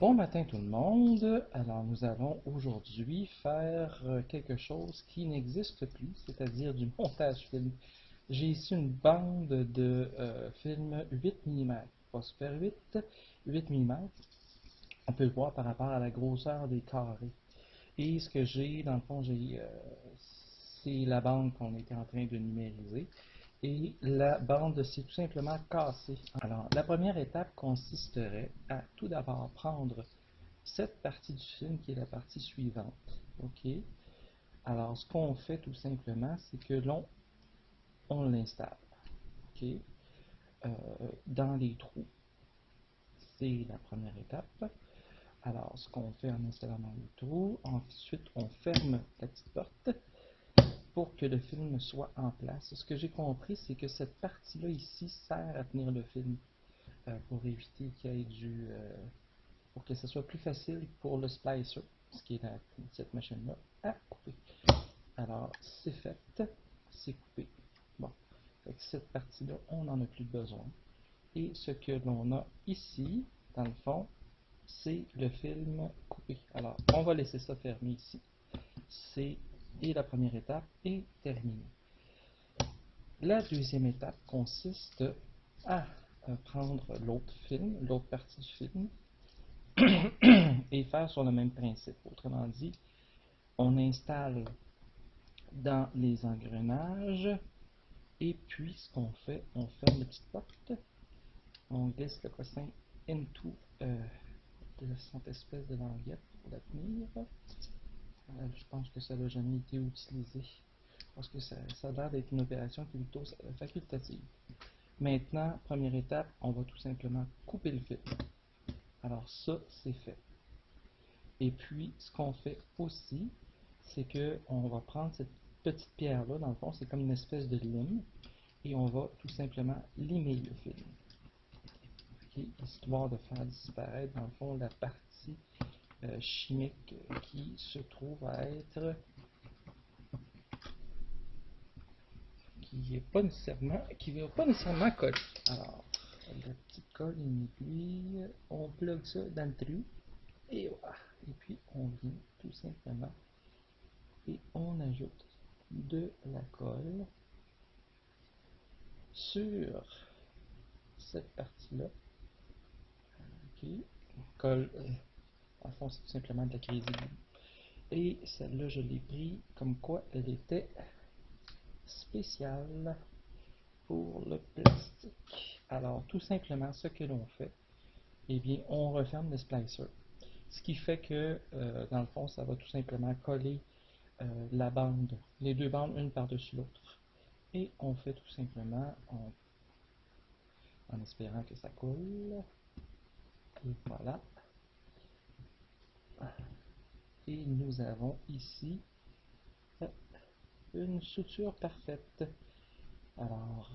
Bon matin tout le monde. Alors nous allons aujourd'hui faire quelque chose qui n'existe plus, c'est-à-dire du montage film. J'ai ici une bande de film 8 mm, pas Super 8, 8 mm. On peut le voir par rapport à la grosseur des carrés. Et ce que j'ai, dans le fond, c'est la bande qu'on était en train de numériser. Et la bande s'est tout simplement cassée. Alors, la première étape consisterait à tout d'abord prendre cette partie du film qui est la partie suivante. OK? Alors, ce qu'on fait tout simplement, c'est que on l'installe. OK? Euh, dans les trous. C'est la première étape. Alors, ce qu'on fait en installant dans les trous, ensuite on ferme la petite porte pour que le film soit en place. Ce que j'ai compris, c'est que cette partie-là ici sert à tenir le film pour éviter qu'il y ait pour que ce soit plus facile pour le splicer, ce qui est cette machine-là, à couper. Alors, c'est fait, c'est coupé. Bon, fait que cette partie-là, on n'en a plus besoin. Et ce que l'on a ici, dans le fond, c'est le film coupé. Alors, on va laisser ça fermer ici. Et la première étape est terminée. La deuxième étape consiste à prendre l'autre film, l'autre partie du film, et faire sur le même principe. Autrement dit, on installe dans les engrenages, et puis ce qu'on fait, on ferme la petite porte, on glisse le coussin into de cette espèce de languette pour la tenir. Je pense que ça n'a jamais été utilisé parce que ça a l'air d'être une opération qui est plutôt facultative. Maintenant, première étape, on va tout simplement couper le film. Alors ça, c'est fait. Et puis, ce qu'on fait aussi, c'est que on va prendre cette petite pierre-là, dans le fond, c'est comme une espèce de lime, et on va tout simplement limer le film. Okay? Histoire de faire disparaître, dans le fond, la partie chimique qui se trouve à être qui ne va pas nécessairement coller. Alors, la petite colle, une aiguille, on plug ça dans le trou, et voilà. Et puis, on vient tout simplement et on ajoute de la colle sur cette partie-là. OK. Colle, en fond, c'est tout simplement de la crédit. Et celle-là, je l'ai pris comme quoi elle était spéciale pour le plastique. Alors, tout simplement, ce que l'on fait, eh bien, on referme le splicer. Ce qui fait que, dans le fond, ça va tout simplement coller la bande, les deux bandes, une par-dessus l'autre. Et on fait tout simplement, en espérant que ça coule. Et voilà. Et nous avons ici une suture parfaite. Alors,